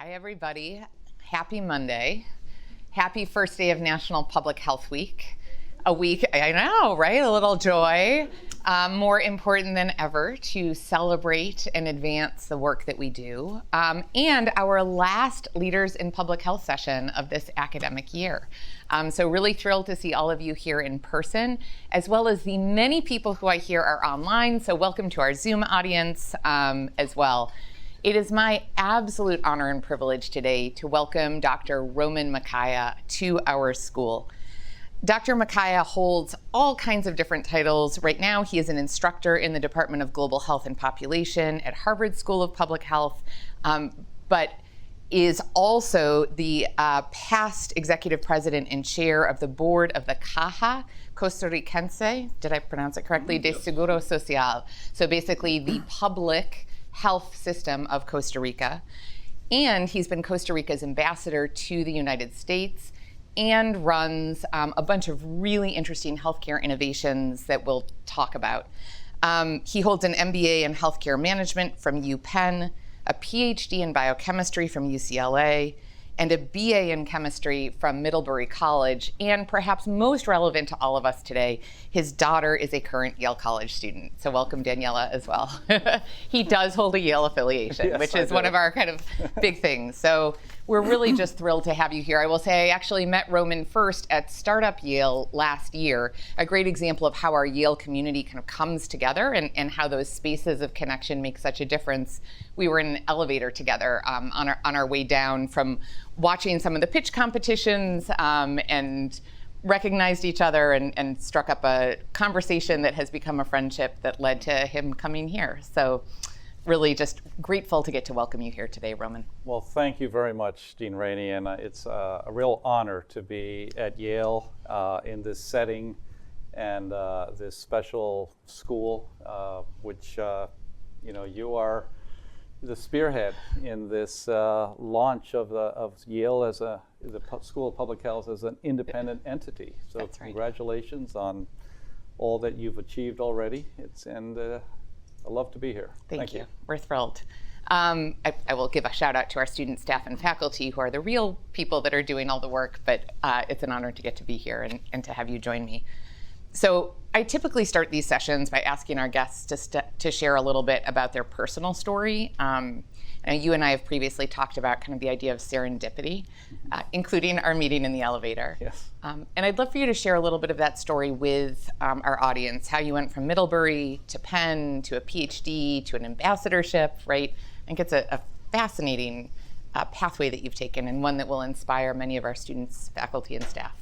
Hi, everybody. Happy Monday. Happy first day of National Public Health Week. A week, I know, right? A little joy. More important than ever to celebrate and advance the work that we do. And our last Leaders in Public Health session of this academic year. So really thrilled to see all of you here in person, as well as the many people who I hear are online. So welcome to our Zoom audience as well. It is my absolute honor and privilege today to welcome Dr. Roman Macaya to our school. Dr. Macaya holds all kinds of different titles. Right now, he is an instructor in the Department of Global Health and Population at Harvard School of Public Health, but is also the past executive president and chair of the board of the Caja, Costarricense, did I pronounce it correctly? De Seguro Social. So basically the public health system of Costa Rica. And he's been Costa Rica's ambassador to the United States and runs a bunch of really interesting healthcare innovations that we'll talk about. He holds an MBA in healthcare management from UPenn, a PhD in biochemistry from UCLA, and a BA in chemistry from Middlebury College. And perhaps most relevant to all of us today, his daughter is a current Yale College student. So welcome, Daniela, as well. He does hold a Yale affiliation, yes, which is one of our kind of big things. So we're really just thrilled to have you here. I will say I actually met Roman first at Startup Yale last year, a great example of how our Yale community kind of comes together and how those spaces of connection make such a difference. We were in an elevator together on our way down from watching some of the pitch competitions and recognized each other and struck up a conversation that has become a friendship that led to him coming here. So really just grateful to get to welcome you here today, Roman. Well, thank you very much, Dean Rainey, and it's a real honor to be at Yale in this setting and this special school, which you are the spearhead in this launch of Yale as the School of Public Health as an independent entity. So that's right. Congratulations on all that you've achieved already. I love to be here. Thank you. We're thrilled. I will give a shout out to our student, staff, and faculty who are the real people that are doing all the work, but it's an honor to get to be here and to have you join me. So I typically start these sessions by asking our guests to share a little bit about their personal story. And you and I have previously talked about kind of the idea of serendipity, including our meeting in the elevator. Yes. And I'd love for you to share a little bit of that story with our audience, how you went from Middlebury to Penn to a PhD to an ambassadorship, right? I think it's a fascinating pathway that you've taken and one that will inspire many of our students, faculty, and staff.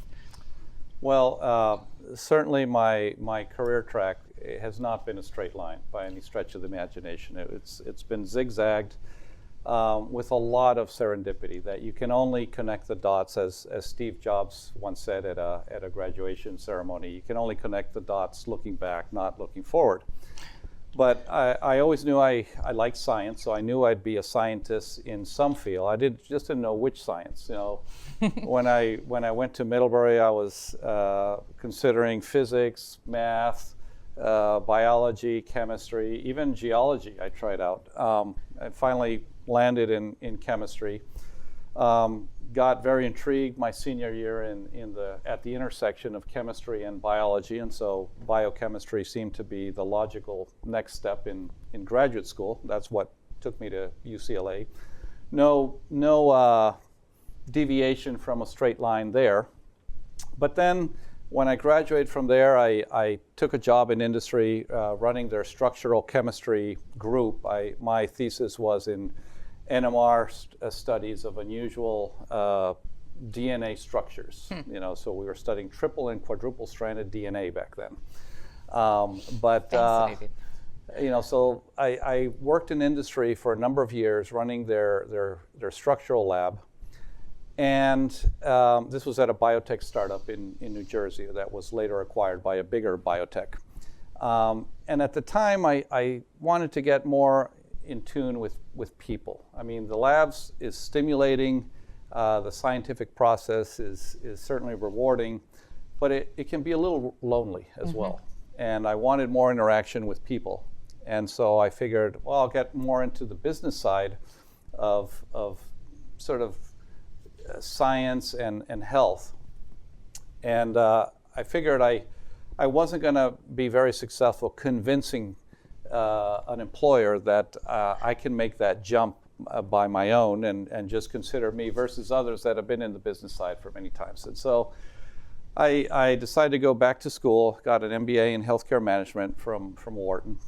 Well, certainly my career track has not been a straight line by any stretch of the imagination. It's been zigzagged with a lot of serendipity that you can only connect the dots, as Steve Jobs once said at a graduation ceremony. You can only connect the dots looking back, not looking forward. But I always knew I liked science, so I knew I'd be a scientist in some field. Just didn't know which science. When I went to Middlebury, I was considering physics, math, biology, chemistry, even geology. I tried out. I finally landed in chemistry. Got very intrigued my senior year at the intersection of chemistry and biology, and so biochemistry seemed to be the logical next step in graduate school. That's what took me to UCLA. No deviation from a straight line there. But then when I graduated from there, I took a job in industry running their structural chemistry group. My thesis was in NMR studies of unusual DNA structures. So we were studying triple and quadruple stranded DNA back then. So I worked in industry for a number of years running their structural lab. And this was at a biotech startup in New Jersey that was later acquired by a bigger biotech. And at the time, I wanted to get more in tune with people. I mean, the labs is stimulating, the scientific process is certainly rewarding, but it can be a little lonely as well. And I wanted more interaction with people. And so I figured, well, I'll get more into the business side of sort of science and health. And I figured I wasn't going to be very successful convincing an employer that I can make that jump by my own and just consider me versus others that have been in the business side for many times. And so I decided to go back to school, got an MBA in healthcare management from Wharton.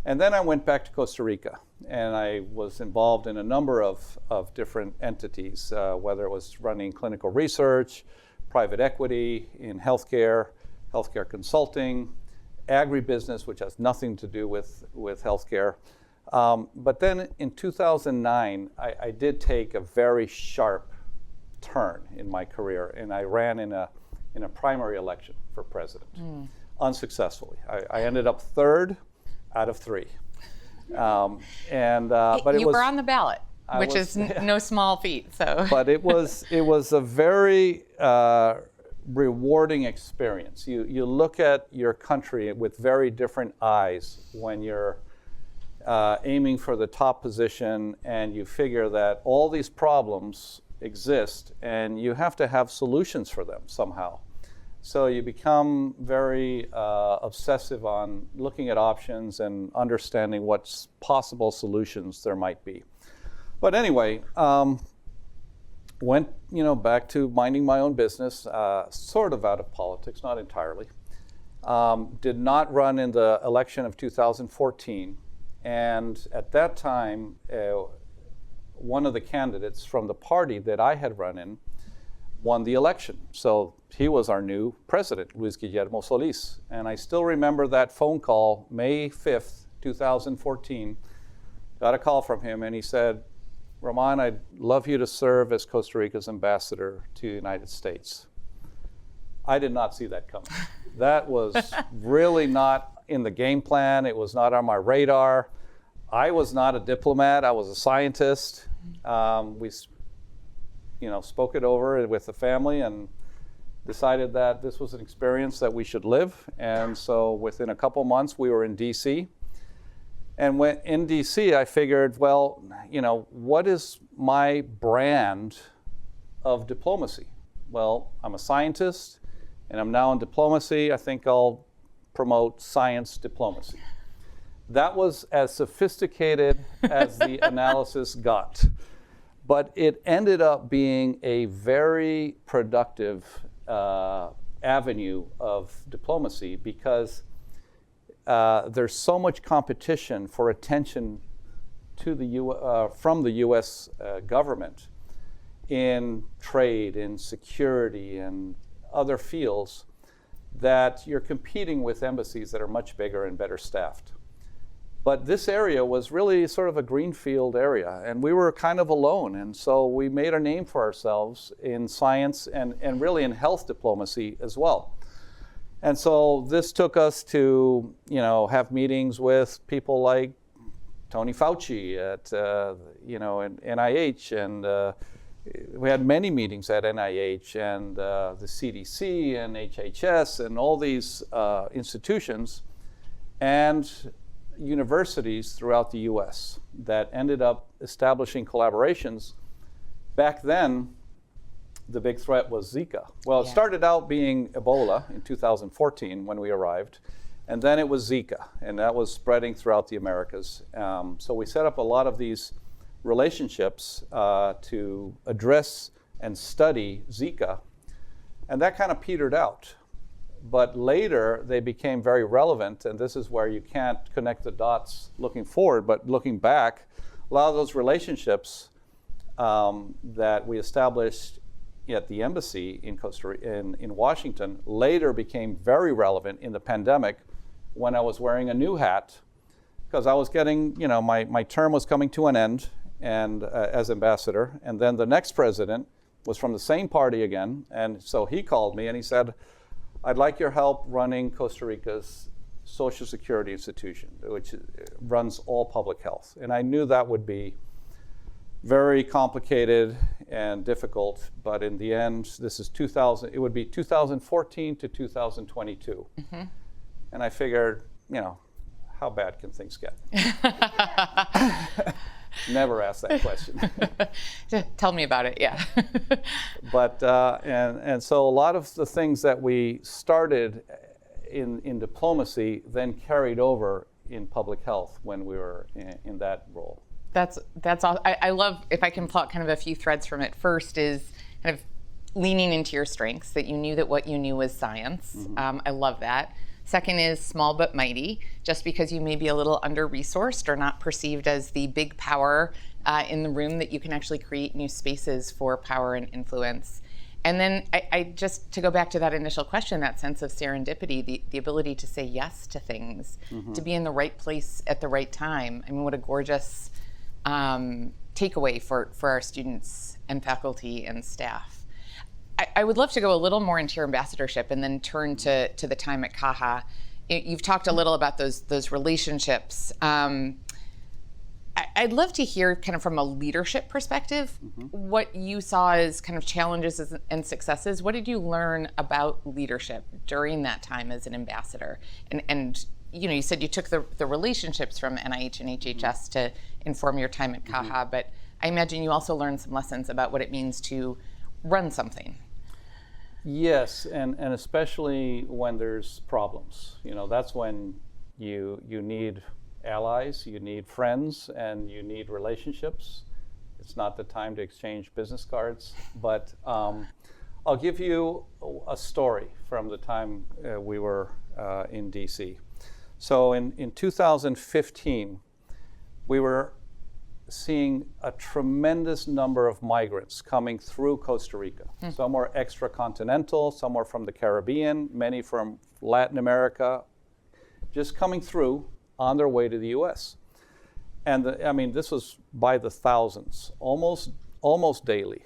And then I went back to Costa Rica, and I was involved in a number of different entities, whether it was running clinical research, private equity in healthcare consulting, agribusiness, which has nothing to do with healthcare. But then in 2009, I did take a very sharp turn in my career, and I ran in a primary election for president, unsuccessfully. I ended up third out of three. But you were on the ballot, which is no small feat. So, but it was a very rewarding experience. You look at your country with very different eyes when you're aiming for the top position, and you figure that all these problems exist, and you have to have solutions for them somehow. So you become very obsessive on looking at options and understanding what possible solutions there might be. But anyway, went back to minding my own business, sort of out of politics, not entirely. Did not run in the election of 2014, and at that time, one of the candidates from the party that I had run in won the election. So he was our new president, Luis Guillermo Solis. And I still remember that phone call, May 5th, 2014. Got a call from him, and he said, "Roman, I'd love you to serve as Costa Rica's ambassador to the United States." I did not see that coming. That was really not in the game plan. It was not on my radar. I was not a diplomat. I was a scientist. We spoke it over with the family and decided that this was an experience that we should live. And so within a couple months, we were in D.C. And when in D.C., I figured, well, what is my brand of diplomacy? Well, I'm a scientist, and I'm now in diplomacy. I think I'll promote science diplomacy. That was as sophisticated as the analysis got. But it ended up being a very productive avenue of diplomacy because there's so much competition for attention to from the U.S. Government in trade, in security, and other fields that you're competing with embassies that are much bigger and better staffed. But this area was really sort of a greenfield area, and we were kind of alone. And so we made a name for ourselves in science and really in health diplomacy as well. And so this took us to, have meetings with people like Tony Fauci at, NIH, and we had many meetings at NIH and the CDC and HHS and all these institutions and universities throughout the U.S. that ended up establishing collaborations. Back then, the big threat was Zika. Well, it started out being Ebola in 2014 when we arrived, and then it was Zika, and that was spreading throughout the Americas. So we set up a lot of these relationships to address and study Zika, and that kind of petered out. But later, they became very relevant, and this is where you can't connect the dots looking forward, but looking back, a lot of those relationships that we established at the embassy in in Washington later became very relevant in the pandemic when I was wearing a new hat, because I was getting, my term was coming to an end and as ambassador, and then the next president was from the same party again, and so he called me and he said, "I'd like your help running Costa Rica's Social Security institution, which runs all public health." And I knew that would be very complicated and difficult, but in the end, it would be 2014 to 2022. Mm-hmm. And I figured, how bad can things get? Never ask that question. Tell me about it, yeah. But and so a lot of the things that we started in diplomacy then carried over in public health when we were in that role. That's all. I love, if I can pull out kind of a few threads from it. First is kind of leaning into your strengths, that you knew that what you knew was science. I love that. Second is small but mighty. Just because you may be a little under-resourced or not perceived as the big power in the room, that you can actually create new spaces for power and influence. And then I just, to go back to that initial question, that sense of serendipity, the ability to say yes to things, to be in the right place at the right time. I mean, what a gorgeous takeaway for our students and faculty and staff. I would love to go a little more into your ambassadorship and then turn to the time at Caja. You've talked a little about those relationships. I'd love to hear, kind of from a leadership perspective, what you saw as kind of challenges and successes. What did you learn about leadership during that time as an ambassador? And you said you took the relationships from NIH and HHS to inform your time at Caja, but I imagine you also learned some lessons about what it means to run something. Yes, and especially when there's problems. That's when you need allies, you need friends, and you need relationships. It's not the time to exchange business cards, but I'll give you a story from the time we were in DC. So in 2015, we were seeing a tremendous number of migrants coming through Costa Rica. Some were extracontinental, some were from the Caribbean, many from Latin America, just coming through on their way to the US. And this was by the thousands, almost daily.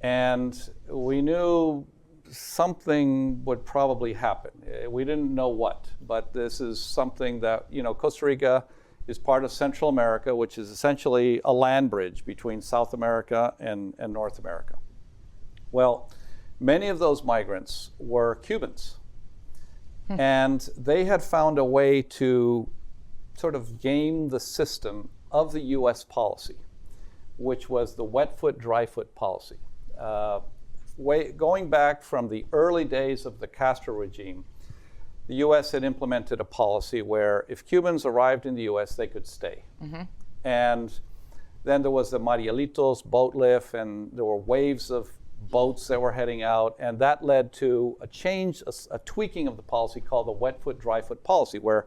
And we knew something would probably happen. We didn't know what, but this is something that, Costa Rica is part of Central America, which is essentially a land bridge between South America and North America. Well, many of those migrants were Cubans. And they had found a way to sort of game the system of the US policy, which was the wet foot, dry foot policy. Going back from the early days of the Castro regime, the US had implemented a policy where if Cubans arrived in the US, they could stay. And then there was the Marielitos boat lift, and there were waves of boats that were heading out, and that led to a change, a tweaking of the policy called the wet foot, dry foot policy, where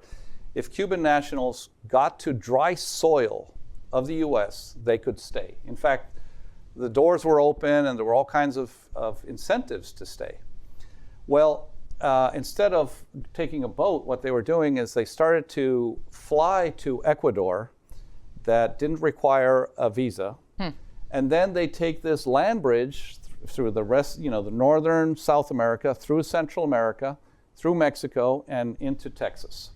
if Cuban nationals got to dry soil of the US, they could stay. In fact, the doors were open and there were all kinds of incentives to stay. Well, instead of taking a boat, what they were doing is they started to fly to Ecuador that didn't require a visa. And then they take this land bridge through the rest, the northern South America, through Central America, through Mexico, and into Texas.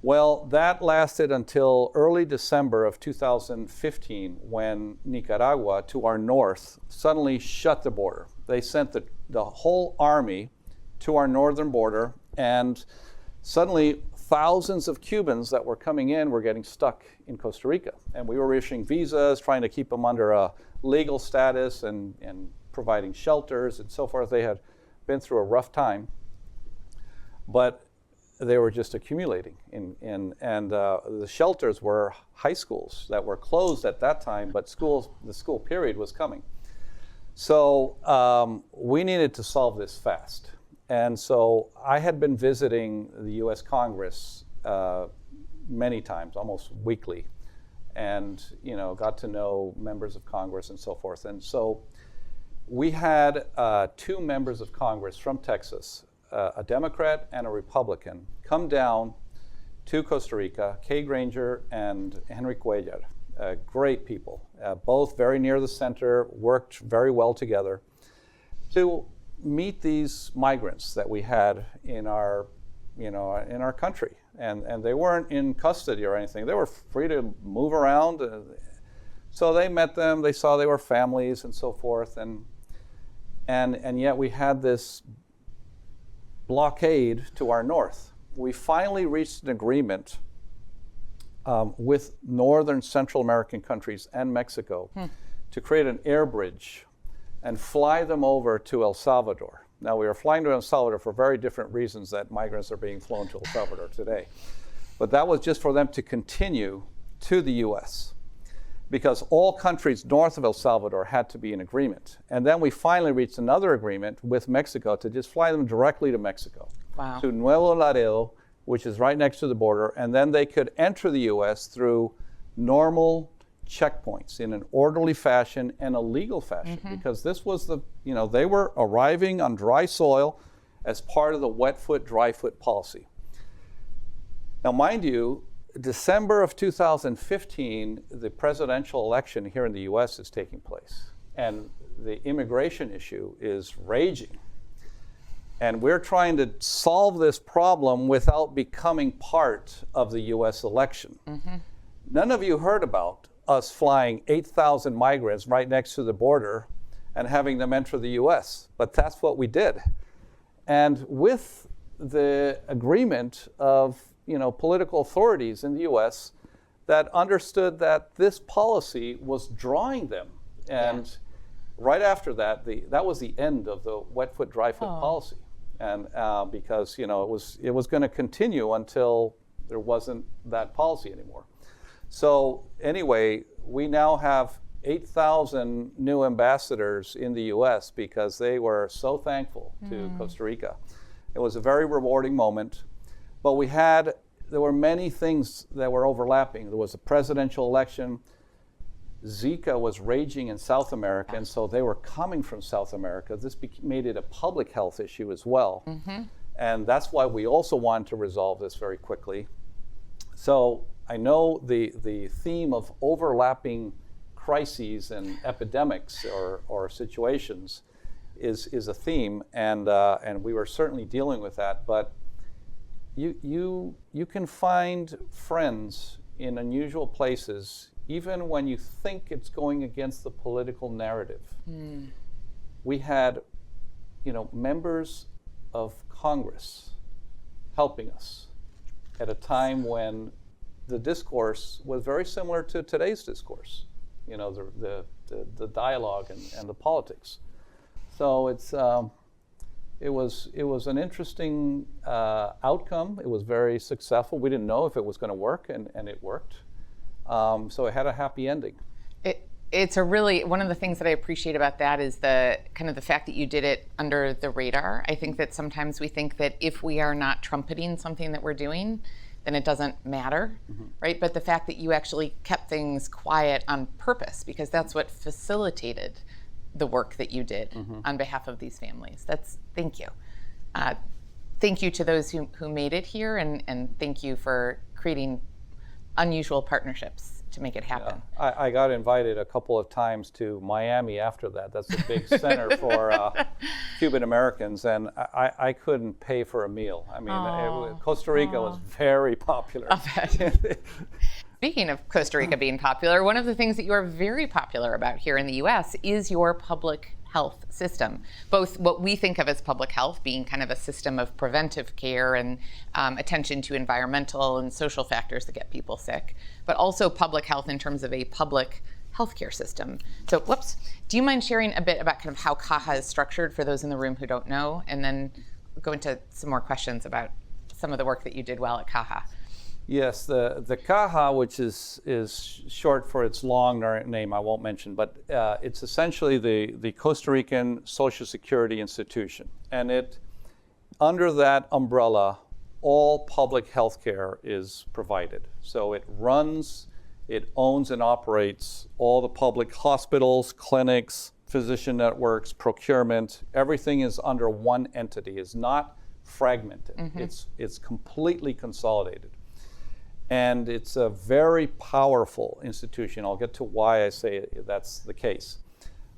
Well, that lasted until early December of 2015, when Nicaragua, to our north, suddenly shut the border. They sent the whole army to our northern border, and suddenly thousands of Cubans that were coming in were getting stuck in Costa Rica. And we were issuing visas, trying to keep them under a legal status and providing shelters and so forth. They had been through a rough time, but they were just accumulating. And the shelters were high schools that were closed at that time, but the school period was coming. So we needed to solve this fast. And so I had been visiting the US Congress many times, almost weekly, and got to know members of Congress and so forth. And so we had 2 members of Congress from Texas, a Democrat and a Republican, come down to Costa Rica, Kay Granger and Henry Cuellar, great people, both very near the center, worked very well together, to meet these migrants that we had in our country. And they weren't in custody or anything. They were free to move around. So they met them, they saw they were families and so forth. And yet we had this blockade to our north. We finally reached an agreement with northern Central American countries and Mexico to create an air bridge and fly them over to El Salvador. Now, we are flying to El Salvador for very different reasons that migrants are being flown to El Salvador today. But that was just for them to continue to the US, because all countries north of El Salvador had to be in agreement. And then we finally reached another agreement with Mexico to just fly them directly to Mexico, to Nuevo Laredo, which is right next to the border, and then they could enter the US through normal checkpoints in an orderly fashion and a legal fashion, because this was they were arriving on dry soil as part of the wet foot, dry foot policy. Now, mind you, December of 2015, the presidential election here in the US is taking place, and the immigration issue is raging. And we're trying to solve this problem without becoming part of the US election. None of you heard about us flying 8,000 migrants right next to the border and having them enter the US, but that's what we did. And with the agreement of political authorities in the US that understood that this policy was drawing them. And right after that, that was the end of the wet foot, dry foot policy. And because it was going to continue until there wasn't that policy anymore. So anyway, we now have 8,000 new ambassadors in the US because they were so thankful to Costa Rica. It was a very rewarding moment. But there were many things that were overlapping. There was a presidential election. Zika was raging in South America, and so they were coming from South America. This made it a public health issue as well. And that's why we also wanted to resolve this very quickly. So I know the theme of overlapping crises and epidemics or situations is a theme, and we were certainly dealing with that. But you can find friends in unusual places, even when you think it's going against the political narrative. We had, members of Congress helping us at a time when the discourse was very similar to today's discourse, the dialogue and the politics. So it was an interesting outcome. It was very successful. We didn't know if it was going to work, and it worked. So it had a happy ending. It's one of the things that I appreciate about that is the fact that you did it under the radar. I think that sometimes we think that if we are not trumpeting something that we're doing, then it doesn't matter, right? But the fact that you actually kept things quiet on purpose, because that's what facilitated the work that you did on behalf of these families. Thank you. Thank you to those who made it here, and thank you for creating unusual partnerships to make it happen. Yeah. I got invited a couple of times to Miami after that. That's a big center for Cuban Americans, and I couldn't pay for a meal. I mean, Costa Rica was very popular. Speaking of Costa Rica being popular, one of the things that you are very popular about here in the US is your public health system. Both what we think of as public health, being kind of a system of preventive care and attention to environmental and social factors that get people sick, but also public health in terms of a public healthcare system. So, do you mind sharing a bit about kind of how Caja is structured for those in the room who don't know, and then go into some more questions about some of the work that you did while at Caja? Yes, the Caja, which is short for its long name, I won't mention, but it's essentially the Costa Rican Social Security institution. And under that umbrella, all public health care is provided. So it owns and operates all the public hospitals, clinics, physician networks, procurement. Everything is under one entity, is not fragmented. It's completely consolidated. And it's a very powerful institution. I'll get to why I say that's the case.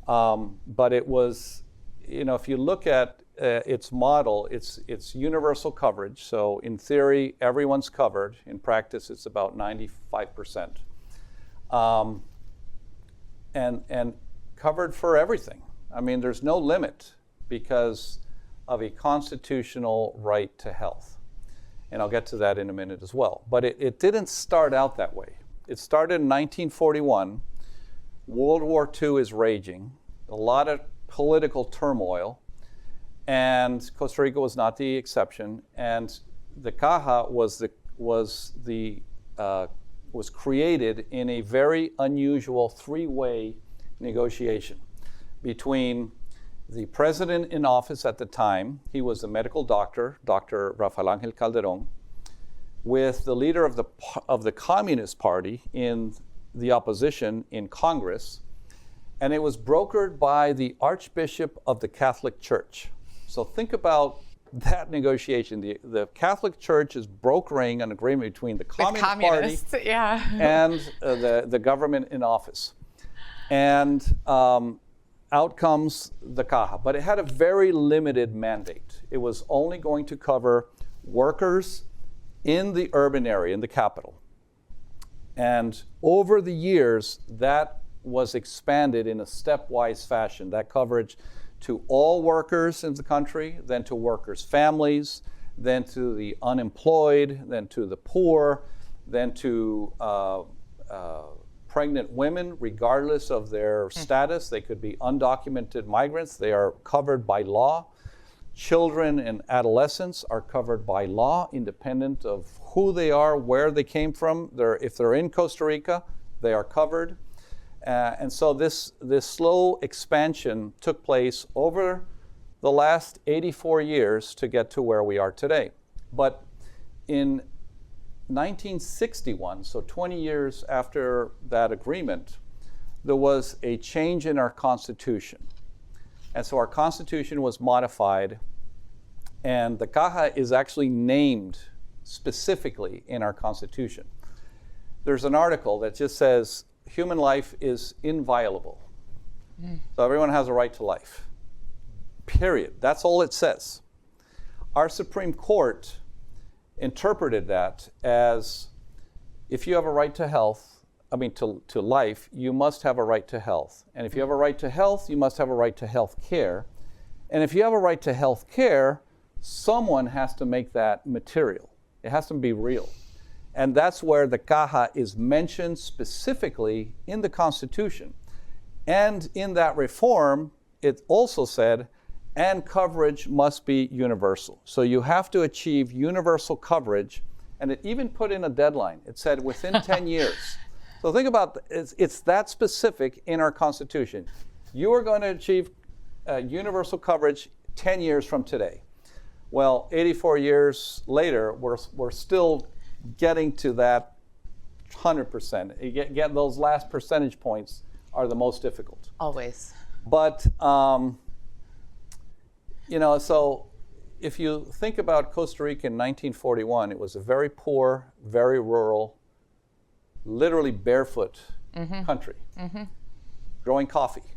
But it was, if you look at its model, it's universal coverage. So in theory, everyone's covered. In practice, it's about 95%. And covered for everything. I mean, there's no limit because of a constitutional right to health. And I'll get to that in a minute as well. But it didn't start out that way. It started in 1941. World War II is raging, a lot of political turmoil, and Costa Rica was not the exception. And the Caja was created in a very unusual three-way negotiation between the president in office at the time. He was a medical doctor, Dr. Rafael Ángel Calderón, with the leader of the Communist Party in the opposition in Congress, and it was brokered by the Archbishop of the Catholic Church. So think about that negotiation. The Catholic Church is brokering an agreement between the Communist Party yeah. and the government in office. And out comes the Caja. But it had a very limited mandate. It was only going to cover workers in the urban area, in the capital. And over the years, that was expanded in a stepwise fashion, that coverage to all workers in the country, then to workers' families, then to the unemployed, then to the poor, then to pregnant women, regardless of their status. They could be undocumented migrants. They are covered by law. Children and adolescents are covered by law, independent of who they are, where they came from. If they're in Costa Rica, they are covered. And so this slow expansion took place over the last 84 years to get to where we are today. But in 1961, so 20 years after that agreement, there was a change in our Constitution. And so our Constitution was modified, and the Caja is actually named specifically in our Constitution. There's an article that just says, human life is inviolable. So everyone has a right to life. Period. That's all it says. Our Supreme Court interpreted that as, if you have a right to health, to life, you must have a right to health. And if you have a right to health, you must have a right to health care. And if you have a right to health care, someone has to make that material. It has to be real. And that's where the Caja is mentioned specifically in the Constitution. And in that reform, it also said, and coverage must be universal. So you have to achieve universal coverage. And it even put in a deadline. It said within 10 years. So think about it's that specific in our Constitution. You are going to achieve universal coverage 10 years from today. Well, 84 years later, we're still getting to that 100%. You get those last percentage points are the most difficult. Always. But so if you think about Costa Rica in 1941, it was a very poor, very rural, literally barefoot country, growing coffee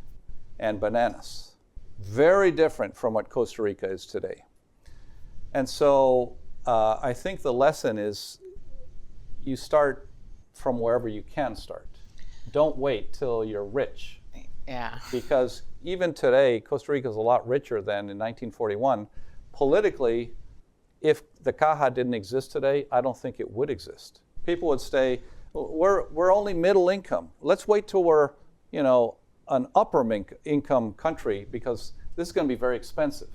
and bananas. Very different from what Costa Rica is today. And so I think the lesson is you start from wherever you can start. Don't wait till you're rich. Yeah. Because even today, Costa Rica is a lot richer than in 1941. Politically, if the Caja didn't exist today, I don't think it would exist. People would say, we're only middle income. Let's wait till we're, an upper income country, because this is going to be very expensive.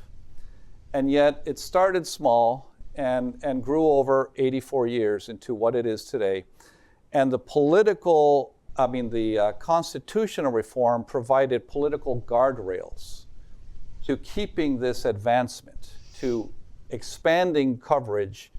And yet it started small and grew over 84 years into what it is today. And the constitutional reform provided political guardrails to keeping this advancement, to expanding coverage,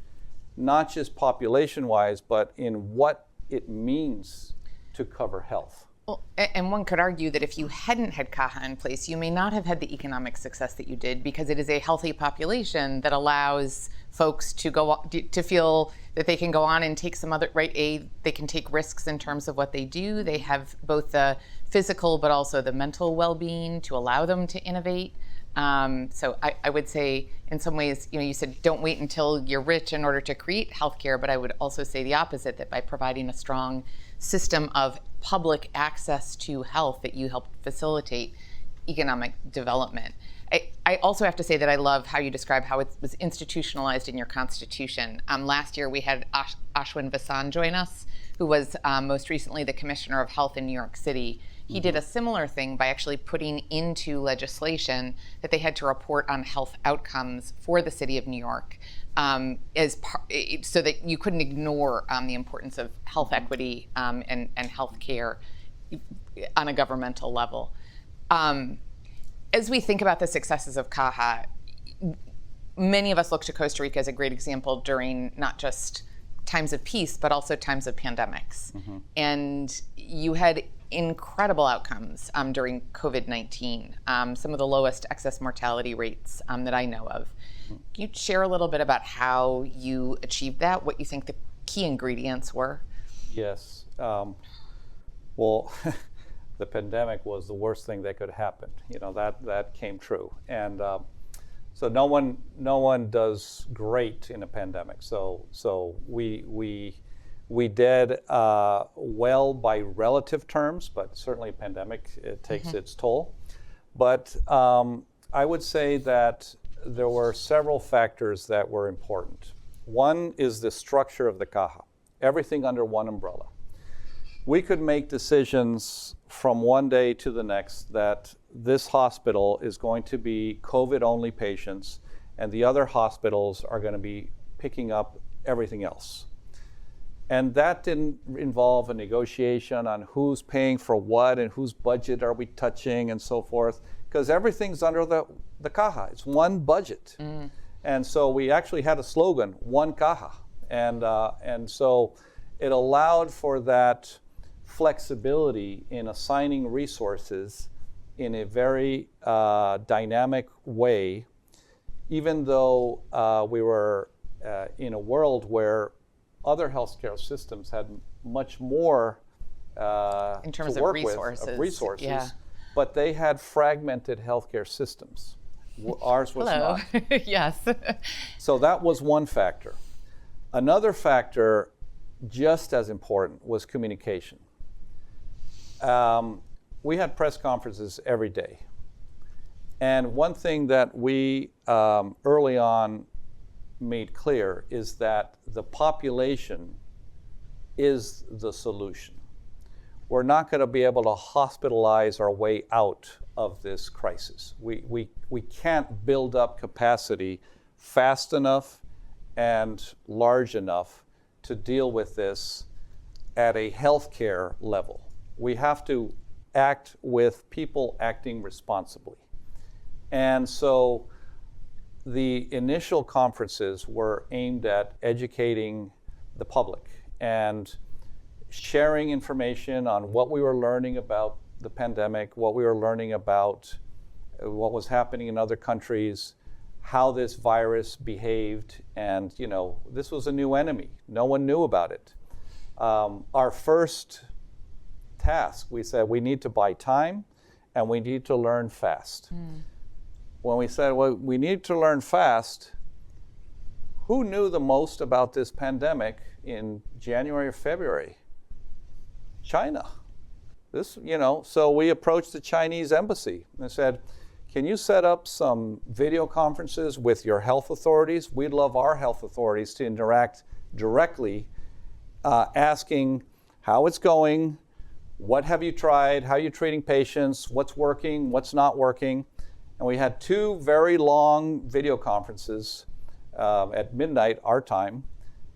not just population-wise, but in what it means to cover health. Well, and one could argue that if you hadn't had Caja in place, you may not have had the economic success that you did, because it is a healthy population that allows folks to feel that they can go on and take some other they can take risks in terms of what they do. They have both the physical but also the mental well-being to allow them to innovate. So I would say, in some ways, you said don't wait until you're rich in order to create healthcare, but I would also say the opposite, that by providing a strong system of public access to health, that you help facilitate economic development. I also have to say that I love how you describe how it was institutionalized in your Constitution. Last year we had Ashwin Vasan join us, who was most recently the Commissioner of Health in New York City. He did a similar thing by actually putting into legislation that they had to report on health outcomes for the city of New York, so that you couldn't ignore the importance of health equity and health care on a governmental level. As we think about the successes of Caja, many of us look to Costa Rica as a great example during not just times of peace, but also times of pandemics. And you had incredible outcomes during COVID-19, some of the lowest excess mortality rates that I know of. Can you share a little bit about how you achieved that, what you think the key ingredients were? Yes. Well, the pandemic was the worst thing that could happen. That came true. And so no one does great in a pandemic. So we did well by relative terms, but certainly a pandemic, it takes its toll. But I would say that there were several factors that were important. One is the structure of the Caja, everything under one umbrella. We could make decisions from one day to the next that this hospital is going to be COVID-only patients and the other hospitals are going to be picking up everything else. And that didn't involve a negotiation on who's paying for what and whose budget are we touching and so forth, because everything's under the Caja. It's one budget. And so we actually had a slogan, one Caja. And so it allowed for that flexibility in assigning resources in a very dynamic way, even though we were in a world where other healthcare systems had much more in terms to of work resources. With, of resources, but they had fragmented healthcare systems. Ours was not. Yes. So that was one factor. Another factor, just as important, was communication. We had press conferences every day. And one thing that we early on made clear is that the population is the solution. We're not going to be able to hospitalize our way out of this crisis. We can't build up capacity fast enough and large enough to deal with this at a healthcare level. We have to act with people acting responsibly. And so the initial conferences were aimed at educating the public and sharing information on what we were learning about the pandemic, what we were learning about what was happening in other countries, how this virus behaved, and this was a new enemy. No one knew about it. Our first task, we said we need to buy time and we need to learn fast. When we said, well, we need to learn fast, who knew the most about this pandemic in January or February? China. So we approached the Chinese embassy and said, can you set up some video conferences with your health authorities? We'd love our health authorities to interact directly, asking how it's going, what have you tried, how are you treating patients, what's working, what's not working. And we had 2 very long video conferences at midnight, our time,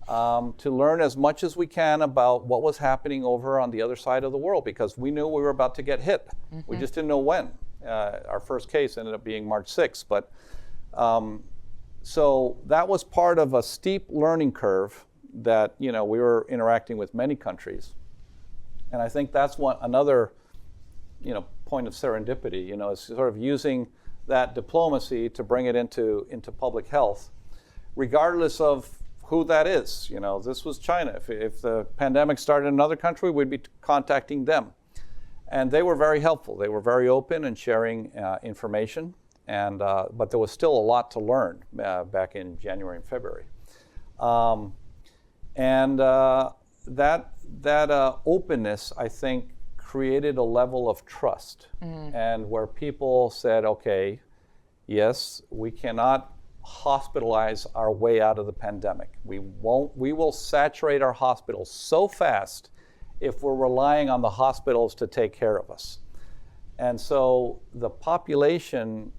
to learn as much as we can about what was happening over on the other side of the world, because we knew we were about to get hit. We just didn't know when. Our first case ended up being March 6th. But so that was part of a steep learning curve that we were interacting with many countries. And I think that's another point of serendipity, is sort of using that diplomacy to bring it into public health, regardless of who that is. This was China. If the pandemic started in another country, we'd be contacting them. And they were very helpful. They were very open in sharing information, but there was still a lot to learn back in January and February. That openness, I think, created a level of trust, and where people said, okay, Yes, we cannot hospitalize our way out of the pandemic. We will saturate our hospitals so fast if we're relying on the hospitals to take care of us. And so the population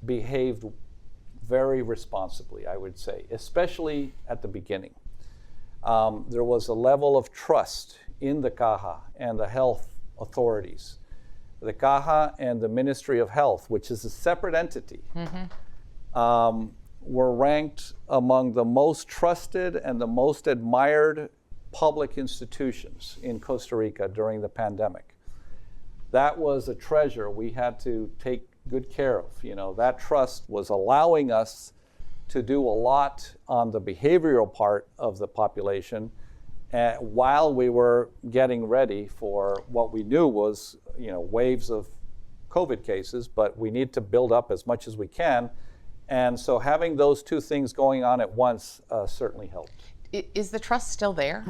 behaved very responsibly, I would say, especially at the beginning. There was a level of trust in the Caja and the health authorities. The Caja and the Ministry of Health, which is a separate entity, were ranked among the most trusted and the most admired public institutions in Costa Rica during the pandemic. That was a treasure we had to take good care of. You know, that trust was allowing us to do a lot on the behavioral part of the population while we were getting ready for what we knew was, you know, waves of COVID cases, but we need to build up as much as we can. And so having those two things going on at once certainly helped. Is the trust still there?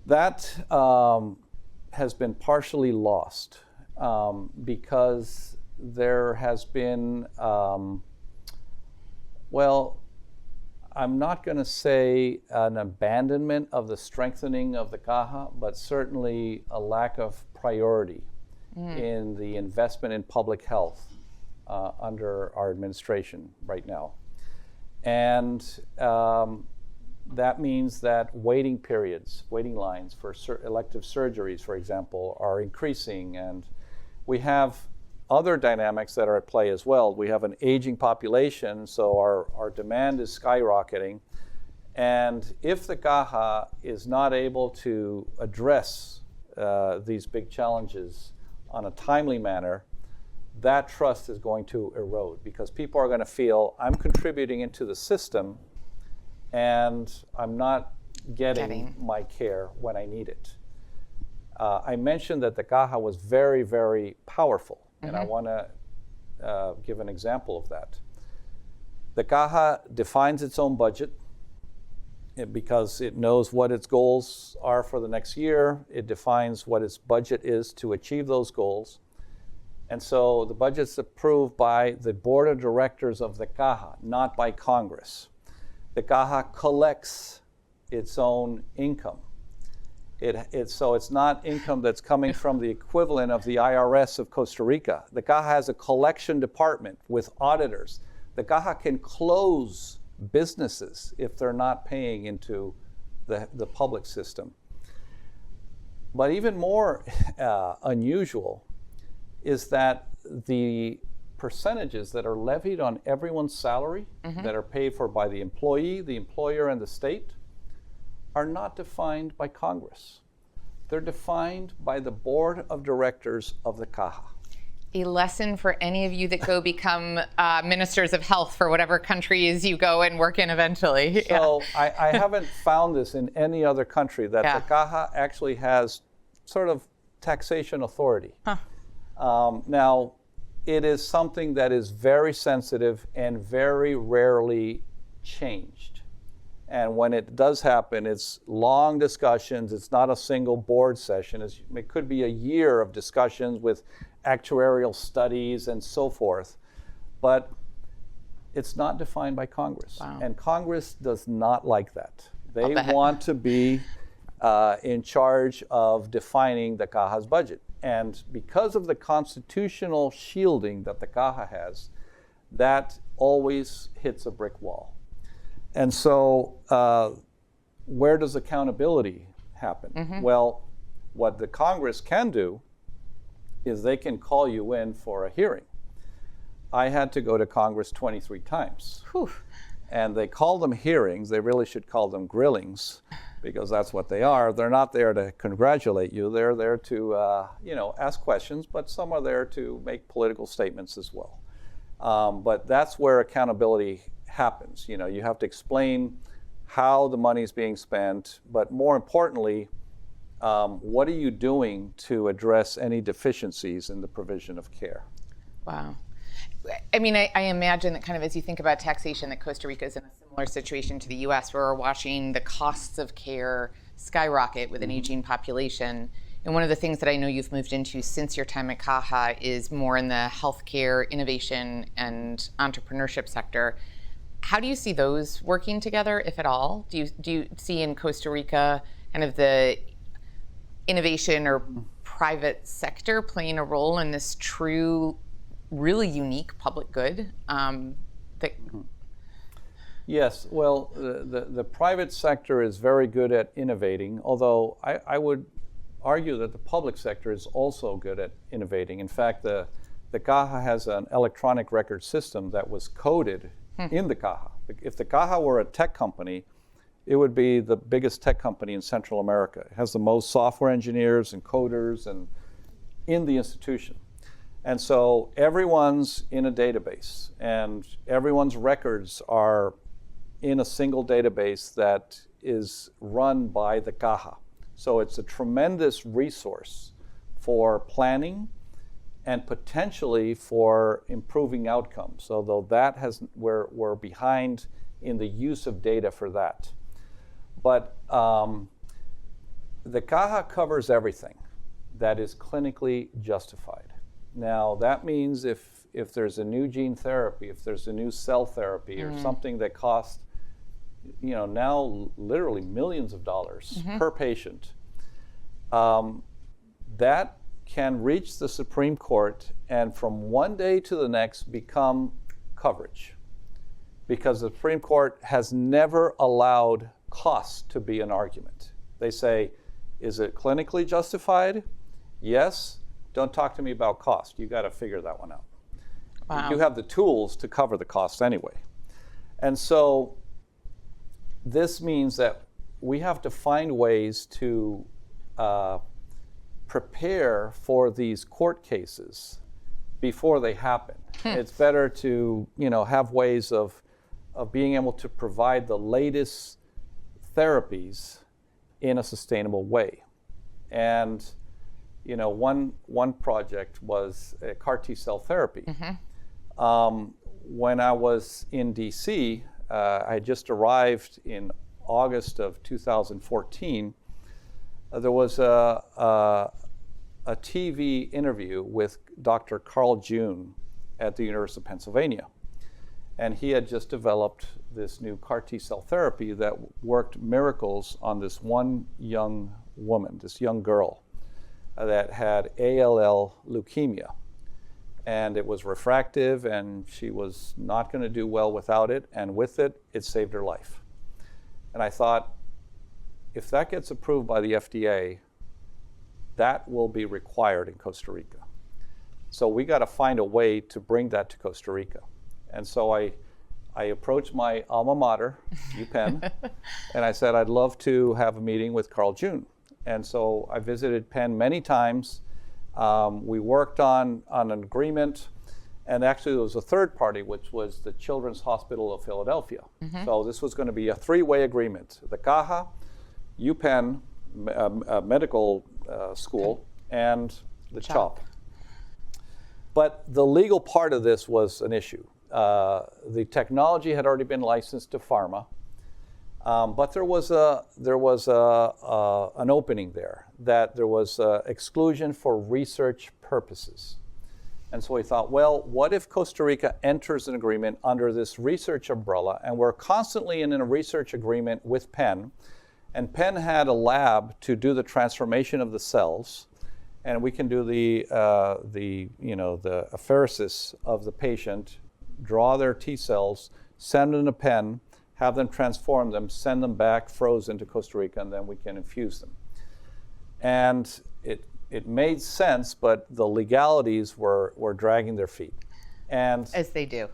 That has been partially lost because there has been, well, I'm not going to say an abandonment of the strengthening of the Caja, but certainly a lack of priority in the investment in public health under our administration right now. And that means that waiting periods, waiting lines for elective surgeries, for example, are increasing. And we have other dynamics that are at play as well. We have an aging population, so our demand is skyrocketing. And if the Caja is not able to address these big challenges on a timely manner, that trust is going to erode because people are going to feel I'm contributing into the system and I'm not getting my care when I need it. I mentioned that the Caja was very, very powerful, and I want to give an example of that. The Caja defines its own budget because it knows what its goals are for the next year. It defines what its budget is to achieve those goals. And so the budget's approved by the board of directors of the Caja, not by Congress. The Caja collects its own income. So it's not income that's coming from the equivalent of the IRS of Costa Rica. The Caja has a collection department with auditors. The Caja can close businesses if they're not paying into the public system. But even more unusual is that the percentages that are levied on everyone's salary that are paid for by the employee, the employer, and the state are not defined by Congress. They're defined by the board of directors of the Caja. A lesson for any of you that go become ministers of health for whatever countries you go and work in eventually. So I haven't found this in any other country that the Caja actually has sort of taxation authority. Now, it is something that is very sensitive and very rarely changed. And when it does happen, it's long discussions. It's not a single board session. It could be a year of discussions with actuarial studies and so forth. But it's not defined by Congress. Wow. And Congress does not like that. They want to be in charge of defining the Caja's budget. And because of the constitutional shielding that the Caja has, that always hits a brick wall. And so where does accountability happen? Well, what the Congress can do is they can call you in for a hearing. I had to go to Congress 23 times. Whew. And they call them hearings. They really should call them grillings because that's what they are. They're not there to congratulate you. They're there to ask questions, but some are there to make political statements as well. But that's where accountability happens. You know, you have to explain how the money is being spent, but more importantly, what are you doing to address any deficiencies in the provision of care? Wow. I mean, I imagine that kind of as you think about taxation, that Costa Rica is in a similar situation to the US, where we're watching the costs of care skyrocket with an aging population. And one of the things that I know you've moved into since your time at Caja is more in the healthcare, innovation, and entrepreneurship sector. How do you see those working together, if at all? Do you see in Costa Rica kind of the innovation or private sector playing a role in this true, really unique public good? Yes, well, the private sector is very good at innovating, although I would argue that the public sector is also good at innovating. In fact, the Caja has an electronic record system that was coded in the Caja. If the Caja were a tech company, it would be the biggest tech company in Central America. It has the most software engineers and coders and in the institution. And so everyone's in a database, and everyone's records are in a single database that is run by the Caja. So it's a tremendous resource for planning and potentially for improving outcomes. Although we're behind in the use of data for that. But the Caja covers everything that is clinically justified. Now that means if there's a new gene therapy, if there's a new cell therapy, or something that costs, now literally millions of dollars per patient, that can reach the Supreme Court and from one day to the next become coverage, because the Supreme Court has never allowed cost to be an argument. They say, is it clinically justified? Yes. Don't talk to me about cost. You got to figure that one out. Wow. You have the tools to cover the cost anyway. And so this means that we have to find ways to prepare for these court cases before they happen. It's better to have ways of being able to provide the latest therapies in a sustainable way. And one project was CAR T-cell therapy. When I was in DC, I just arrived in August of 2014. There was a TV interview with Dr. Carl June at the University of Pennsylvania. And he had just developed this new CAR T-cell therapy that worked miracles on this one young woman, this young girl that had ALL leukemia. And it was refractive, and she was not going to do well without it, and with it, it saved her life. And I thought, if that gets approved by the FDA, that will be required in Costa Rica. So we got to find a way to bring that to Costa Rica. And so I approached my alma mater, UPenn, and I said, I'd love to have a meeting with Carl June. And so I visited Penn many times. We worked on an agreement, and actually there was a third party, which was the Children's Hospital of Philadelphia. So this was going to be a three-way agreement: the Caja, UPenn Medical School, and the CHOP. But the legal part of this was an issue. The technology had already been licensed to pharma, but there was an opening there, that there was exclusion for research purposes. And so we thought, well, what if Costa Rica enters an agreement under this research umbrella, and we're constantly in a research agreement with Penn, and Penn had a lab to do the transformation of the cells, and we can do the apheresis of the patient, draw their T cells, send them to Penn, have them transform them, send them back frozen to Costa Rica, and then we can infuse them. And it made sense, but the legalities were dragging their feet. And as they do.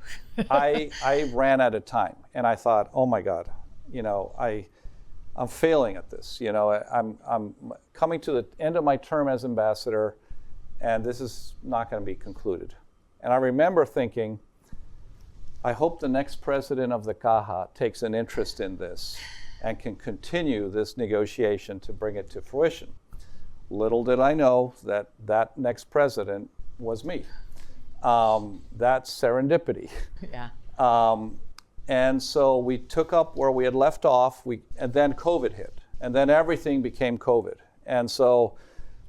I ran out of time, and I thought, oh my God, I'm failing at this. I'm coming to the end of my term as ambassador, and this is not going to be concluded. And I remember thinking, I hope the next president of the Caja takes an interest in this and can continue this negotiation to bring it to fruition. Little did I know that next president was me. That's serendipity. Yeah. And so we took up where we had left off, and then COVID hit, and then everything became COVID. And so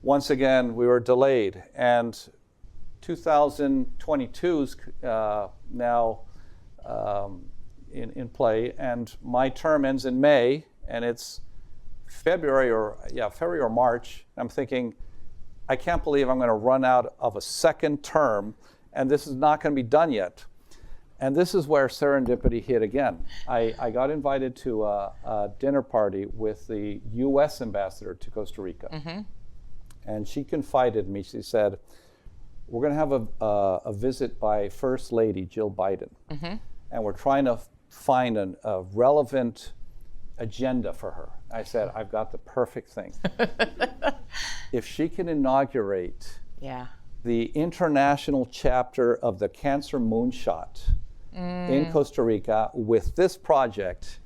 once again, we were delayed. And 2022's now in play, and my term ends in May, and it's February or March. I'm thinking, I can't believe I'm going to run out of a second term, and this is not going to be done yet. And this is where serendipity hit again. I got invited to a dinner party with the U.S. ambassador to Costa Rica. Mm-hmm. And she confided in me, she said, we're going to have a visit by First Lady Jill Biden. Mm-hmm. And we're trying to find a relevant agenda for her. I said, I've got the perfect thing. If she can inaugurate the international chapter of the Cancer Moonshot in Costa Rica with this project,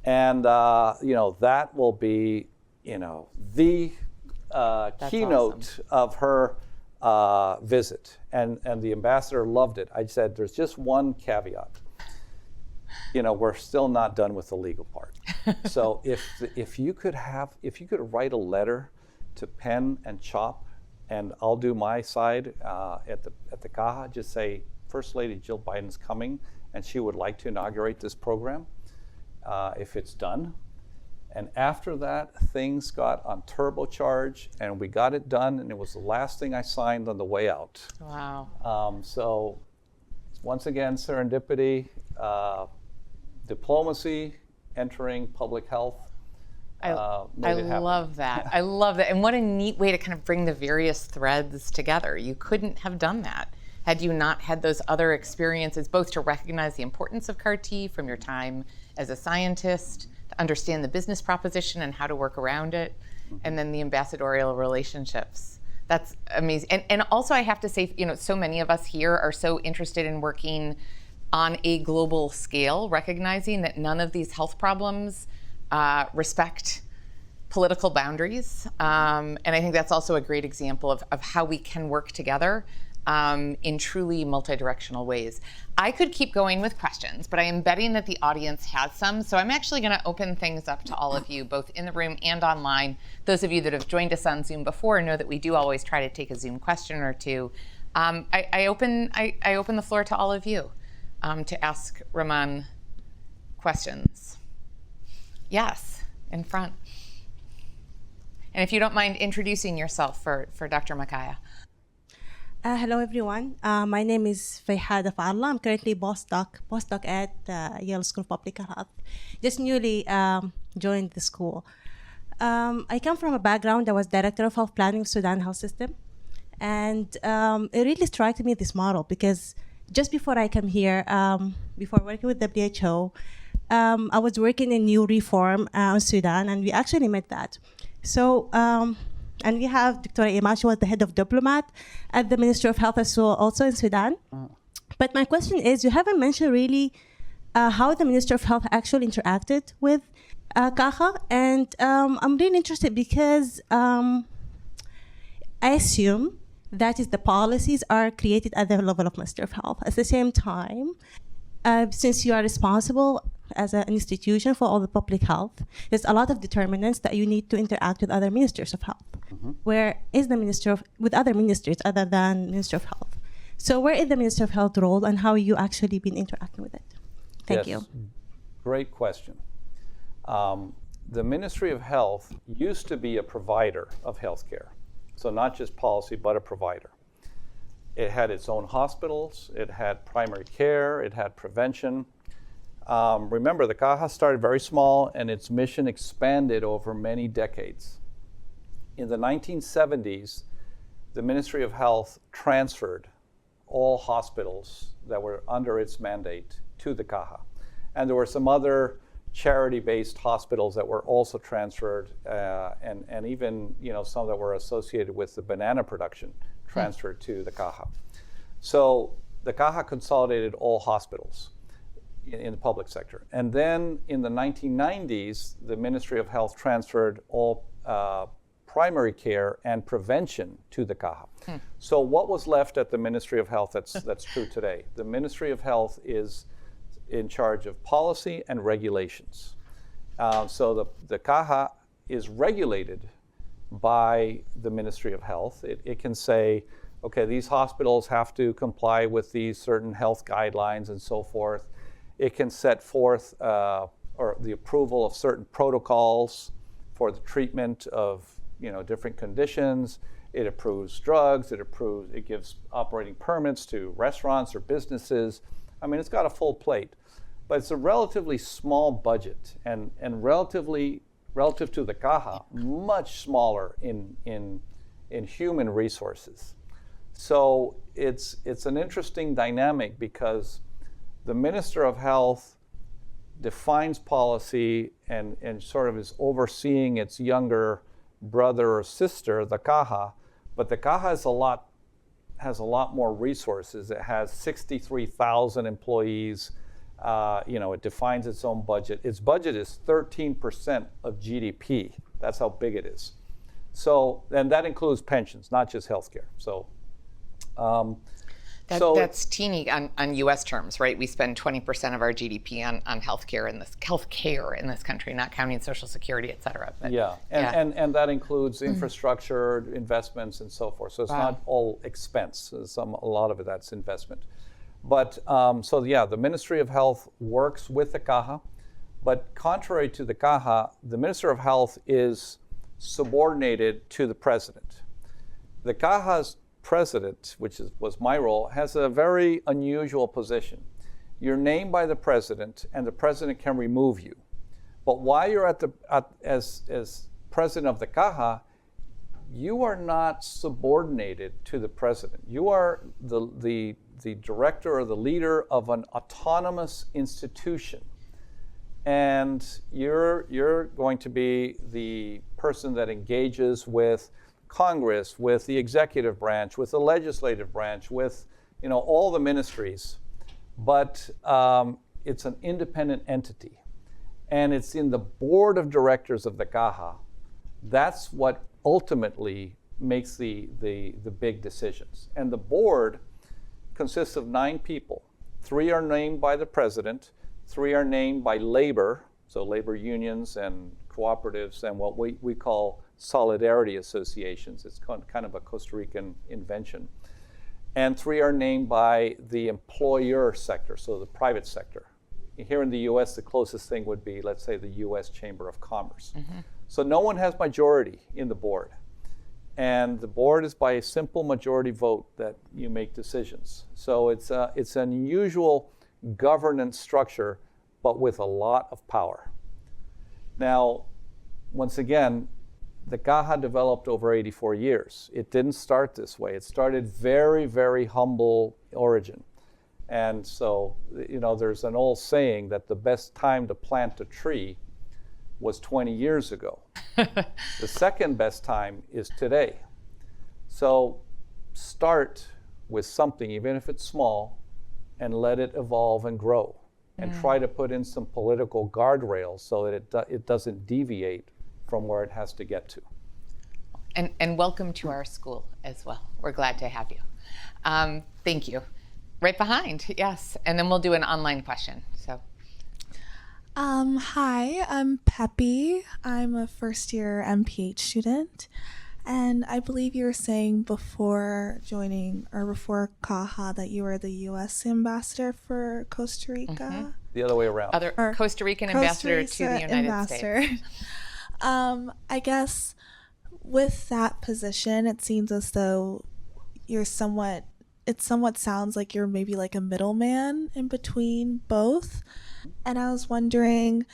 and that will be the keynote of her visit. And the ambassador loved it. I said, there's just one caveat. We're still not done with the legal part. So if you could write a letter to Pen and Chop, and I'll do my side at the Caja, just say, First Lady Jill Biden's coming, and she would like to inaugurate this program, if it's done. And after that, things got on turbocharge, and we got it done, and it was the last thing I signed on the way out. Wow. So once again, serendipity, diplomacy, entering public health. I love that. I love that. And what a neat way to kind of bring the various threads together. You couldn't have done that had you not had those other experiences, both to recognize the importance of CAR-T from your time as a scientist, to understand the business proposition and how to work around it, and then the ambassadorial relationships. That's amazing. And also I have to say, so many of us here are so interested in working on a global scale, recognizing that none of these health problems respect political boundaries. And I think that's also a great example of how we can work together in truly multi-directional ways. I could keep going with questions, but I am betting that the audience has some. So I'm actually going to open things up to all of you, both in the room and online. Those of you that have joined us on Zoom before know that we do always try to take a Zoom question or two. I open the floor to all of you to ask Ramon questions. Yes, in front. And if you don't mind introducing yourself for Dr. Macaya. Hello, everyone. My name is Fayhada Fa'allah. I'm currently postdoc at Yale School of Public Health. Just newly joined the school. I come from a background that was director of health planning of Sudan Health System. And it really struck me, this model, because just before I come here, before working with WHO, I was working in new reform in Sudan, and we actually met that. So, and we have Dr. Iman, she was the head of diplomat at the Ministry of Health as well, also in Sudan. But my question is, you haven't mentioned really how the Ministry of Health actually interacted with Caja, and I'm really interested because I assume that is the policies are created at the level of Ministry of Health. At the same time, since you are responsible as an institution for all the public health, there's a lot of determinants that you need to interact with other ministries of health. Mm-hmm. Where is the with other ministries other than Ministry of Health? So where is the Ministry of Health role, and how you actually been interacting with it? Thank you. Great question. The Ministry of Health used to be a provider of healthcare. So not just policy, but a provider. It had its own hospitals, it had primary care, it had prevention. Remember, the Caja started very small, and its mission expanded over many decades. In the 1970s, the Ministry of Health transferred all hospitals that were under its mandate to the Caja. And there were some other charity-based hospitals that were also transferred, and even some that were associated with the banana production transferred to the Caja. So the Caja consolidated all hospitals in the public sector. And then in the 1990s, the Ministry of Health transferred all primary care and prevention to the Caja. So what was left at the Ministry of Health that's true today? The Ministry of Health is in charge of policy and regulations. So the Caja is regulated by the Ministry of Health. It can say, okay, these hospitals have to comply with these certain health guidelines and so forth. It can set forth or the approval of certain protocols for the treatment of different conditions. It approves drugs. It gives operating permits to restaurants or businesses. I mean, it's got a full plate, but it's a relatively small budget and relative to the Caja, much smaller in human resources. So it's an interesting dynamic because the Minister of Health defines policy and sort of is overseeing its younger brother or sister, the Caja, but the Caja has a lot more resources. It has 63,000 employees. It defines its own budget. Its budget is 13% of GDP. That's how big it is. So, and that includes pensions, not just healthcare. That's teeny on U.S. terms, right? We spend 20% of our GDP on healthcare in this country, not counting Social Security, et cetera. But, and that includes infrastructure, investments, and so forth. So it's not all expense. A lot of it that's investment. But the Ministry of Health works with the Caja, but contrary to the Caja, the Minister of Health is subordinated to the President. The Caja's President, which was my role, has a very unusual position. You're named by the President, and the President can remove you. But while you're as President of the Caja, you are not subordinated to the President. You are the director or the leader of an autonomous institution. And you're going to be the person that engages with Congress, with the executive branch, with the legislative branch, with all the ministries. But it's an independent entity. And it's in the board of directors of the Caja. That's what ultimately makes the big decisions. And the board consists of 9 people. 3 are named by the President, 3 are named by labor, so labor unions and cooperatives and what we call solidarity associations. It's kind of a Costa Rican invention. And 3 are named by the employer sector, so the private sector. Here in the US, the closest thing would be, let's say, the US Chamber of Commerce. Mm-hmm. So no one has majority in the board. And the board is by a simple majority vote that you make decisions. So it's an unusual governance structure, but with a lot of power. Now, once again, the Caja developed over 84 years. It didn't start this way. It started very, very humble origin. And so, there's an old saying that the best time to plant a tree was 20 years ago. The second best time is today. So start with something, even if it's small, and let it evolve and grow. And try to put in some political guardrails so that it doesn't deviate from where it has to get to. And welcome to our school as well. We're glad to have you. Thank you. Right behind, yes. And then we'll do an online question. So. Hi, I'm Peppy. I'm a first-year MPH student. And I believe you were saying before joining or before Caja that you were the U.S. ambassador for Costa Rica. Mm-hmm. The other way around. Costa Rican ambassador to the United States. I guess with that position, it seems as though it somewhat sounds like you're maybe like a middleman in between both. And I was wondering,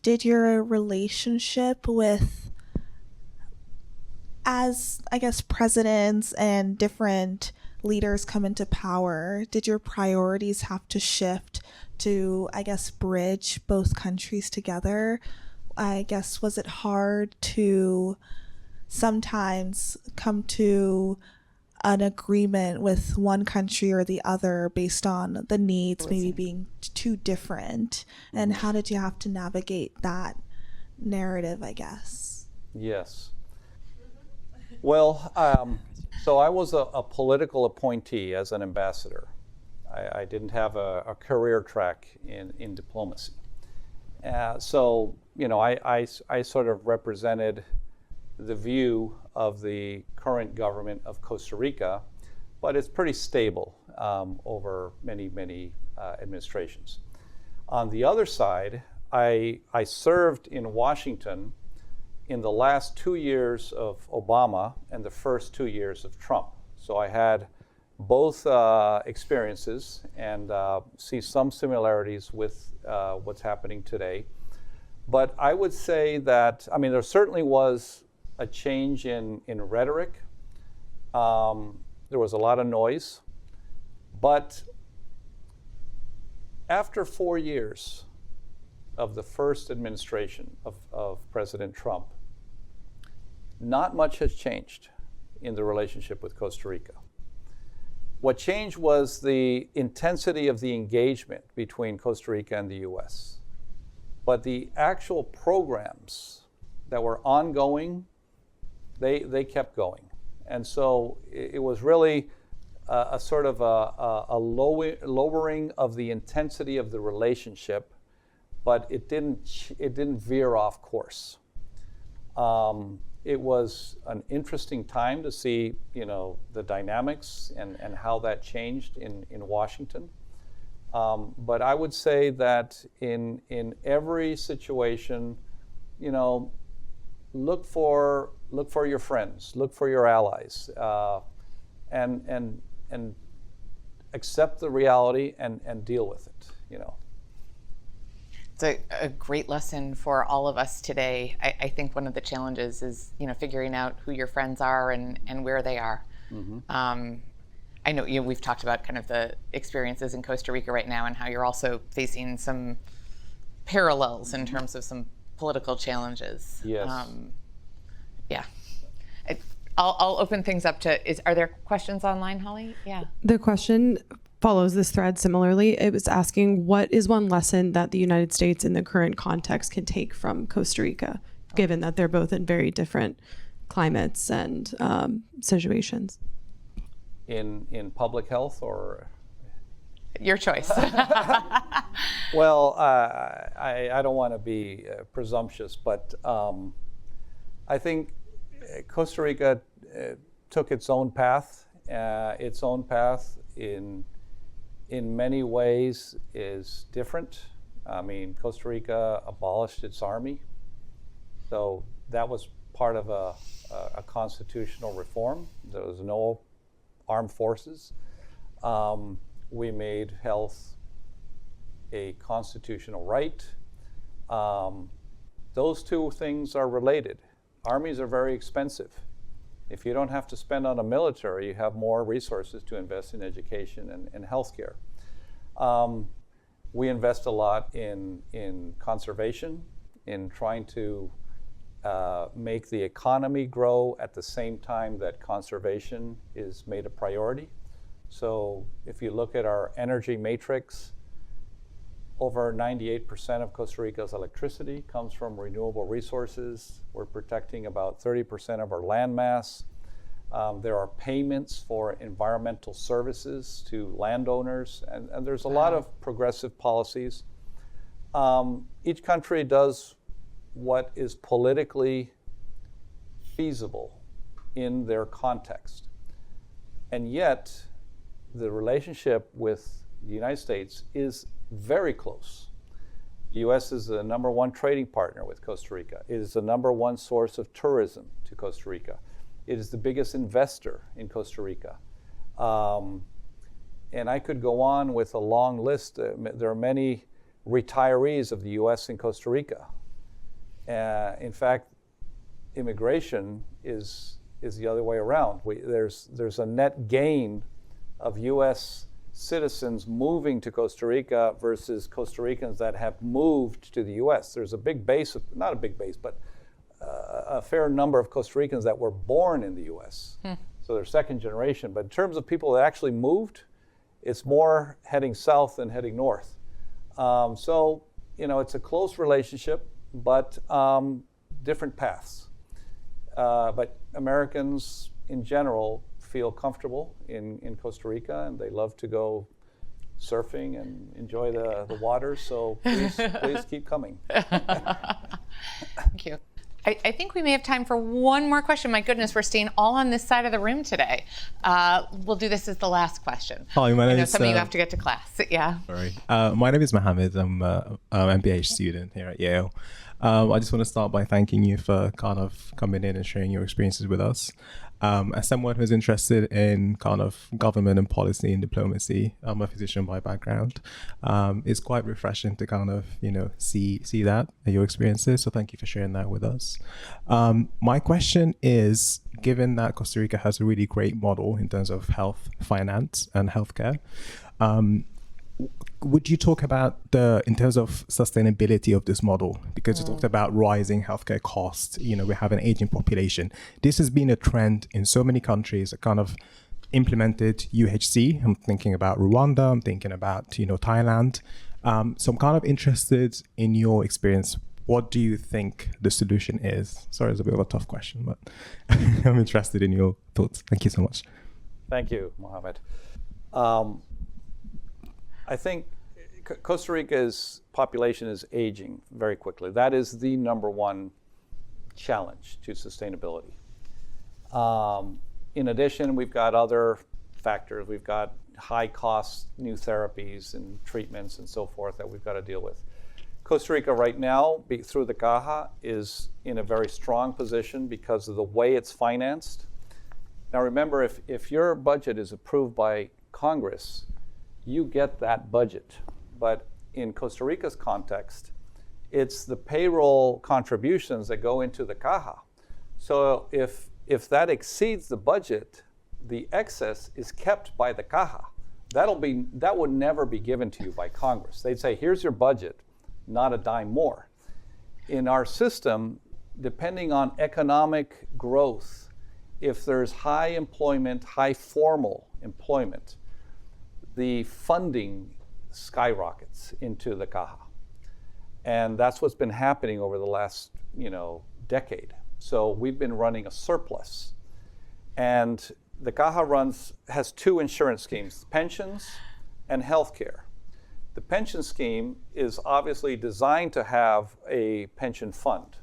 did your relationship with, as I guess presidents and different leaders come into power, did your priorities have to shift to, I guess, bridge both countries together? I guess, was it hard to sometimes come to an agreement with one country or the other based on the needs maybe being too different? And how did you have to navigate that narrative, I guess? Yes. Well, so I was a political appointee as an ambassador. I didn't have a career track in diplomacy. So, I sort of represented the view of the current government of Costa Rica, but it's pretty stable over many, many administrations. On the other side, I served in Washington in the last 2 years of Obama and the first 2 years of Trump. So I had both experiences and see some similarities with what's happening today. But I would say that, I mean, there certainly was a change in rhetoric. There was a lot of noise. But after 4 years of the first administration of President Trump, not much has changed in the relationship with Costa Rica. What changed was the intensity of the engagement between Costa Rica and the US. But the actual programs that were ongoing, they kept going. And so it was really a sort of a lowering of the intensity of the relationship, but it didn't veer off course. It was an interesting time to see, the dynamics and how that changed in Washington. But I would say that in every situation, look for your friends, look for your allies, and accept the reality and deal with it. It's a great lesson for all of us today. I think one of the challenges is, figuring out who your friends are and where they are. Mm-hmm. I know we've talked about kind of the experiences in Costa Rica right now and how you're also facing some parallels in terms of some political challenges. Yes. Yeah. I'll open things up to, are there questions online, Holly? Yeah. The question follows this thread similarly. It was asking, what is one lesson that the United States in the current context can take from Costa Rica, given that they're both in very different climates and situations? In public health or? Your choice. Well, I don't want to be presumptuous, but I think Costa Rica took its own path. In many ways is different. I mean, Costa Rica abolished its army, so that was part of a constitutional reform. There was no armed forces. We made health a constitutional right. Those two things are related. Armies are very expensive. If you don't have to spend on a military, you have more resources to invest in education and healthcare. We invest a lot in conservation, in trying to make the economy grow at the same time that conservation is made a priority. So if you look at our energy matrix, over 98% of Costa Rica's electricity comes from renewable resources. We're protecting about 30% of our land mass. There are payments for environmental services to landowners, and there's a lot of progressive policies. Each country does what is politically feasible in their context. And yet, the relationship with the United States is very close. The U.S. is the number one trading partner with Costa Rica. It is the number one source of tourism to Costa Rica. It is the biggest investor in Costa Rica. And I could go on with a long list. There are many retirees of the U.S. in Costa Rica. In fact, immigration is the other way around. There's a net gain of U.S. citizens moving to Costa Rica versus Costa Ricans that have moved to the U.S. There's a big base, not a big base, but a fair number of Costa Ricans that were born in the U.S. So they're second generation. But in terms of people that actually moved, it's more heading south than heading north. So, it's a close relationship, but different paths. But Americans in general feel comfortable in Costa Rica, and they love to go surfing and enjoy the waters. So please keep coming. Thank you. I think we may have time for one more question. My goodness, we're staying all on this side of the room today. We'll do this as the last question. Hi, my name I know is, some of you have to get to class. Yeah. Sorry. My name is Mohammed. I'm an MBA student here at Yale. I just want to start by thanking you for kind of coming in and sharing your experiences with us. As someone who's interested in kind of government and policy and diplomacy, I'm a physician by background. It's quite refreshing to kind of, see that, your experiences. So thank you for sharing that with us. My question is, given that Costa Rica has a really great model in terms of health, finance, and healthcare, would you talk about in terms of sustainability of this model? Because you talked about rising healthcare costs. We have an aging population. This has been a trend in so many countries that kind of implemented UHC. I'm thinking about Rwanda. I'm thinking about, Thailand. So I'm kind of interested in your experience. What do you think the solution is? Sorry, it's a bit of a tough question, but I'm interested in your thoughts. Thank you so much. Thank you, Mohammed. I think Costa Rica's population is aging very quickly. That is the number one challenge to sustainability. In addition, we've got other factors. We've got high cost new therapies and treatments and so forth that we've got to deal with. Costa Rica right now, through the Caja, is in a very strong position because of the way it's financed. Now remember, if your budget is approved by Congress, you get that budget. But in Costa Rica's context, it's the payroll contributions that go into the Caja. So if that exceeds the budget, the excess is kept by the Caja. That would never be given to you by Congress. They'd say, here's your budget, not a dime more. In our system, depending on economic growth, if there's high employment, high formal employment, the funding skyrockets into the Caja. And that's what's been happening over the last, decade. So we've been running a surplus. And the Caja has two insurance schemes, pensions and healthcare. The pension scheme is obviously designed to have a pension fund.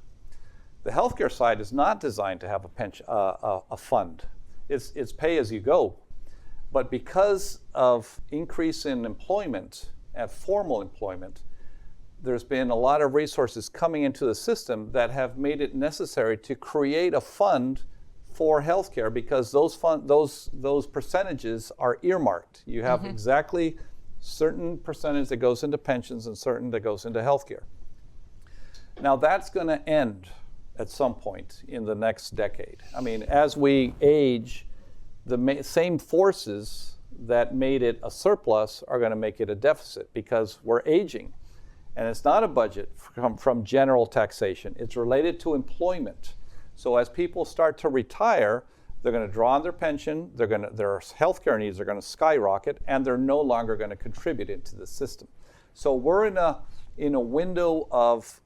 The healthcare side is not designed to have a fund. It's pay as you go. But because of increase in employment, at formal employment, there's been a lot of resources coming into the system that have made it necessary to create a fund for healthcare because those percentages are earmarked. You have exactly certain percentage that goes into pensions and certain that goes into healthcare. Now that's going to end at some point in the next decade. I mean, as we age, the same forces that made it a surplus are going to make it a deficit because we're aging. And it's not a budget from general taxation. It's related to employment. So as people start to retire, they're going to draw on their pension, their healthcare needs are going to skyrocket, and they're no longer going to contribute into the system. So we're in a window of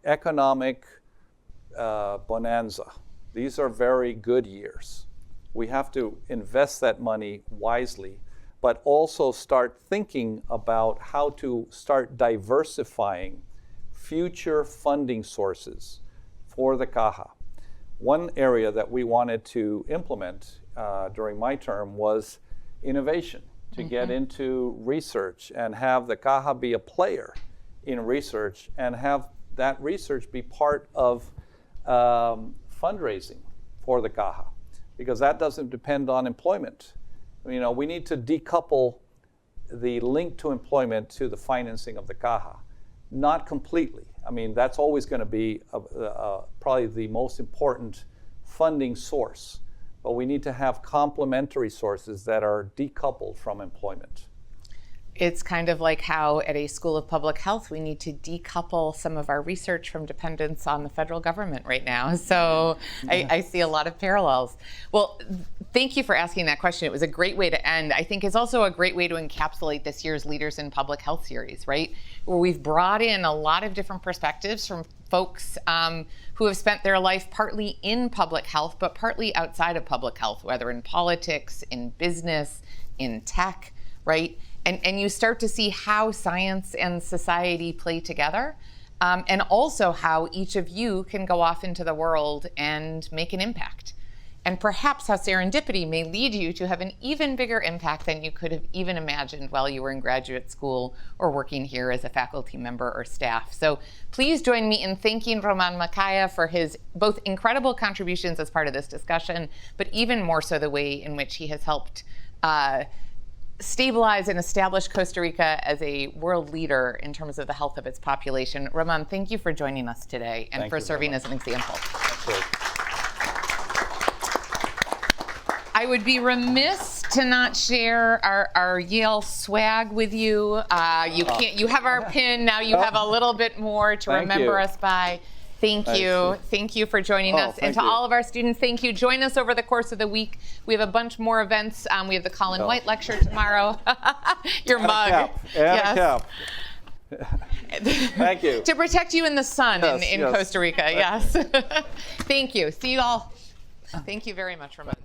economic bonanza. These are very good years. We have to invest that money wisely, but also start thinking about how to start diversifying future funding sources for the Caja. One area that we wanted to implement during my term was innovation, to get into research and have the Caja be a player in research and have that research be part of fundraising for the Caja, because that doesn't depend on employment. We need to decouple the link to employment to the financing of the Caja. Not completely. I mean, that's always going to be probably the most important funding source, but we need to have complementary sources that are decoupled from employment. It's kind of like how at a School of Public Health, we need to decouple some of our research from dependence on the federal government right now. So I see a lot of parallels. Well, thank you for asking that question. It was a great way to end. I think it's also a great way to encapsulate this year's Leaders in Public Health series, right? Where we've brought in a lot of different perspectives from folks who have spent their life partly in public health, but partly outside of public health, whether in politics, in business, in tech, right? And you start to see how science and society play together. and also how each of you can go off into the world and make an impact. And perhaps how serendipity may lead you to have an even bigger impact than you could have even imagined while you were in graduate school or working here as a faculty member or staff. So please join me in thanking Roman Macaya for his both incredible contributions as part of this discussion, but even more so the way in which he has helped stabilize and establish Costa Rica as a world leader in terms of the health of its population. Roman, thank you for joining us today and for serving as an example. I would be remiss to not share our Yale swag with you. You have our pin, now you have a little bit more to remember us by. Thank you. Thank you for joining us. And to all of our students, thank you. Join us over the course of the week. We have a bunch more events. We have the Colin White lecture tomorrow. Your mug. Cap. Thank you. To protect you in the sun in Costa Rica, yes. Thank you. See you all. Thank you very much, Ramon.